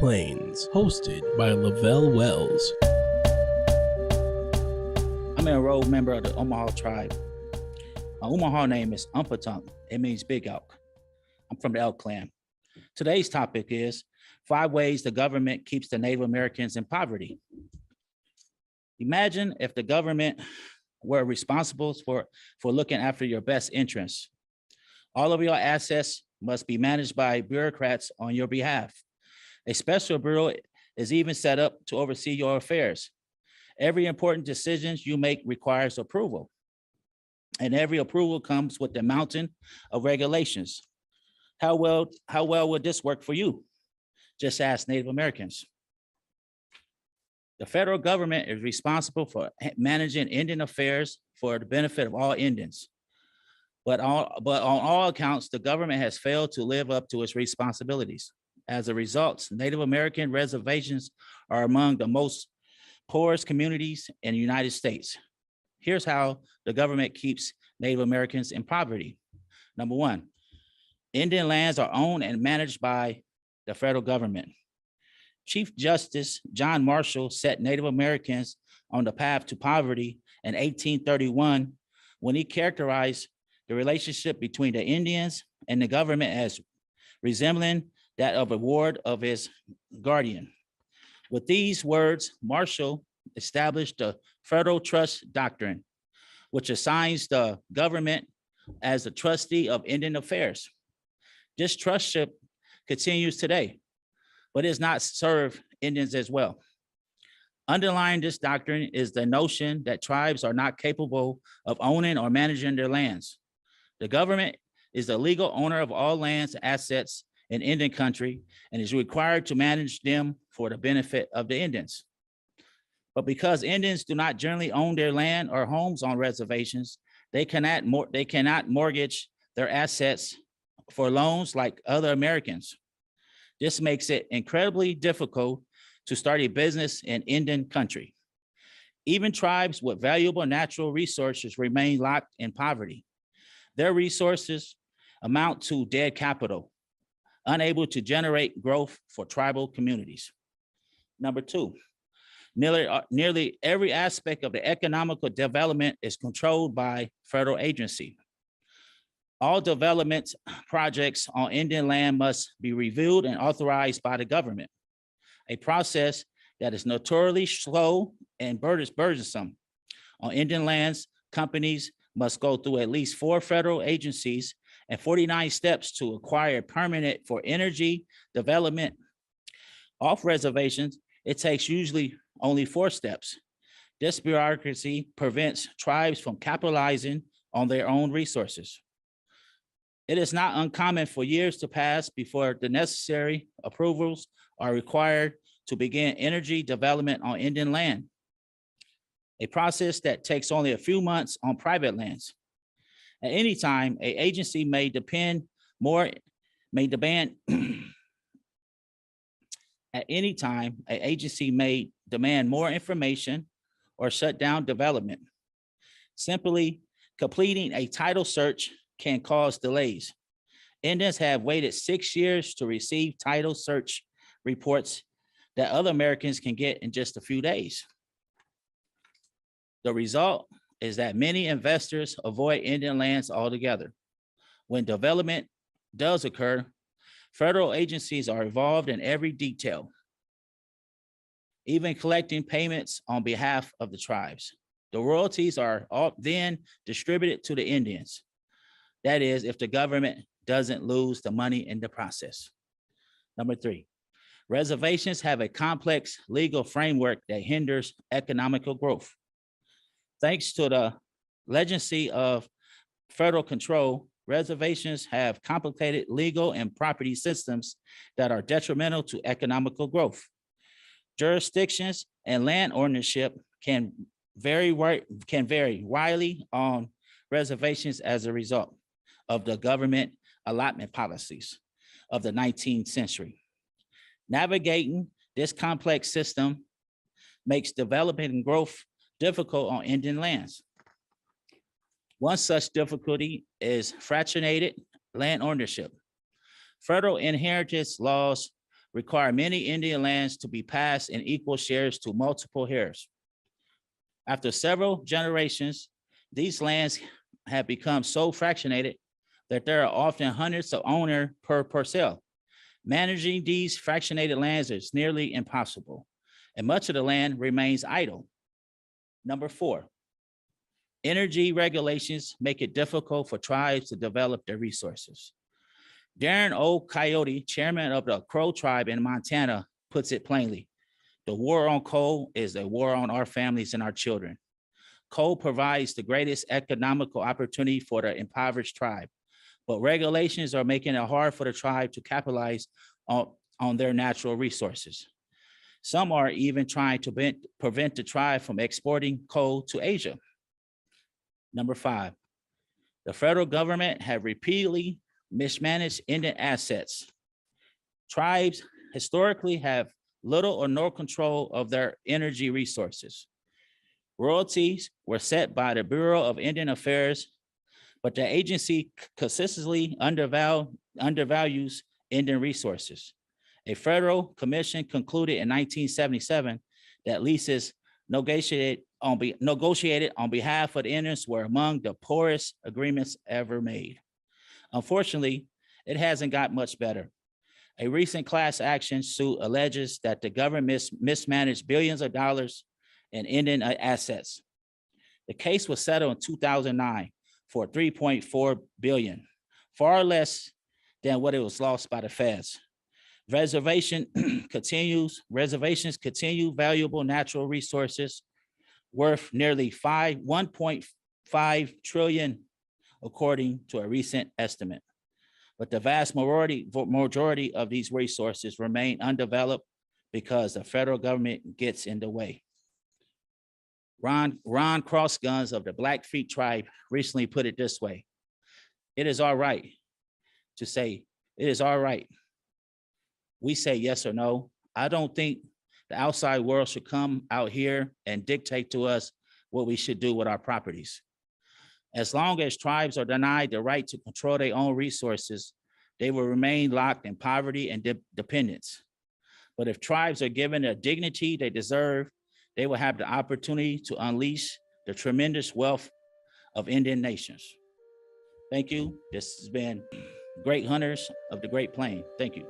Plains, hosted by Levelle Wells. I'm an enrolled member of the Omaha tribe. My Omaha name is Umpatunk. It means big elk. I'm from the elk clan. Today's topic is 5 ways the government keeps the Native Americans in poverty. Imagine if the government were responsible for looking after your best interests. All of your assets must be managed by bureaucrats on your behalf. A special bureau is even set up to oversee your affairs. Every important decision you make requires approval, and every approval comes with a mountain of regulations. How well would this work for you? Just ask Native Americans. The federal government is responsible for managing Indian affairs for the benefit of all Indians. But on all accounts, the government has failed to live up to its responsibilities. As a result, Native American reservations are among the most poorest communities in the United States. Here's how the government keeps Native Americans in poverty. Number 1, Indian lands are owned and managed by the federal government. Chief Justice John Marshall set Native Americans on the path to poverty in 1831 when he characterized the relationship between the Indians and the government as resembling that of a ward of his guardian. With these words, Marshall established the Federal Trust Doctrine, which assigns the government as the trustee of Indian affairs. This trustship continues today, but is not serve Indians as well. Underlying this doctrine is the notion that tribes are not capable of owning or managing their lands. The government is the legal owner of all lands and assets in Indian country and is required to manage them for the benefit of the Indians. But because Indians do not generally own their land or homes on reservations, they cannot mortgage their assets for loans like other Americans. This makes it incredibly difficult to start a business in Indian country. Even tribes with valuable natural resources remain locked in poverty. Their resources amount to dead capital, unable to generate growth for tribal communities. Number 2, nearly every aspect of the economical development is controlled by federal agency. All development projects on Indian land must be reviewed and authorized by the government, a process that is notoriously slow and burdensome. On Indian lands, companies must go through at least 4 federal agencies and 49 steps to acquire permit for energy development. Off reservations, it takes usually only 4 steps. This bureaucracy prevents tribes from capitalizing on their own resources. It is not uncommon for years to pass before the necessary approvals are required to begin energy development on Indian land, a process that takes only a few months on private lands. At any time, an agency may demand more information or shut down development. Simply completing a title search can cause delays. Indians have waited 6 years to receive title search reports that other Americans can get in just a few days. The result is that many investors avoid Indian lands altogether. When development does occur, federal agencies are involved in every detail, even collecting payments on behalf of the tribes. The royalties are then distributed to the Indians. That is, if the government doesn't lose the money in the process. Number 3, reservations have a complex legal framework that hinders economical growth. Thanks to the legacy of federal control, reservations have complicated legal and property systems that are detrimental to economical growth. Jurisdictions and land ownership can vary widely on reservations as a result of the government allotment policies of the 19th century. Navigating this complex system makes development and growth difficult on Indian lands. One such difficulty is fractionated land ownership. Federal inheritance laws require many Indian lands to be passed in equal shares to multiple heirs. After several generations, these lands have become so fractionated that there are often hundreds of owners per parcel. Managing these fractionated lands is nearly impossible, and much of the land remains idle. Number 4, energy regulations make it difficult for tribes to develop their resources. Darren O. Coyote, chairman of the Crow tribe in Montana, puts it plainly: the war on coal is a war on our families and our children. Coal provides the greatest economical opportunity for the impoverished tribe, but regulations are making it hard for the tribe to capitalize on their natural resources. Some are even trying to prevent the tribe from exporting coal to Asia. Number 5, the federal government have repeatedly mismanaged Indian assets. Tribes historically have little or no control of their energy resources. Royalties were set by the Bureau of Indian Affairs, but the agency consistently undervalues Indian resources. A federal commission concluded in 1977 that leases negotiated on behalf of the Indians were among the poorest agreements ever made. Unfortunately, it hasn't got much better. A recent class action suit alleges that the government mismanaged billions of dollars in Indian assets. The case was settled in 2009 for $3.4 billion, far less than what it was lost by the feds. Reservations continue valuable natural resources worth nearly $1.5 trillion, according to a recent estimate. But the vast majority of these resources remain undeveloped because the federal government gets in the way. Ron Crossguns of the Blackfeet tribe recently put it this way: it is all right to say, it is all right. We say yes or no. I don't think the outside world should come out here and dictate to us what we should do with our properties. As long as tribes are denied the right to control their own resources, they will remain locked in poverty and dependence. But if tribes are given the dignity they deserve, they will have the opportunity to unleash the tremendous wealth of Indian nations. Thank you. This has been Great Hunters of the Great Plain. Thank you.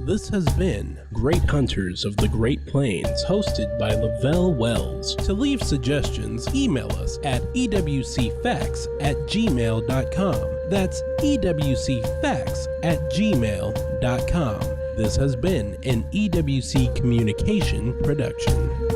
This has been Great Hunters of the Great Plains, hosted by Levelle Wells. To leave suggestions, email us at ewcfacts@gmail.com. That's ewcfacts@gmail.com. This has been an EWC Communication production.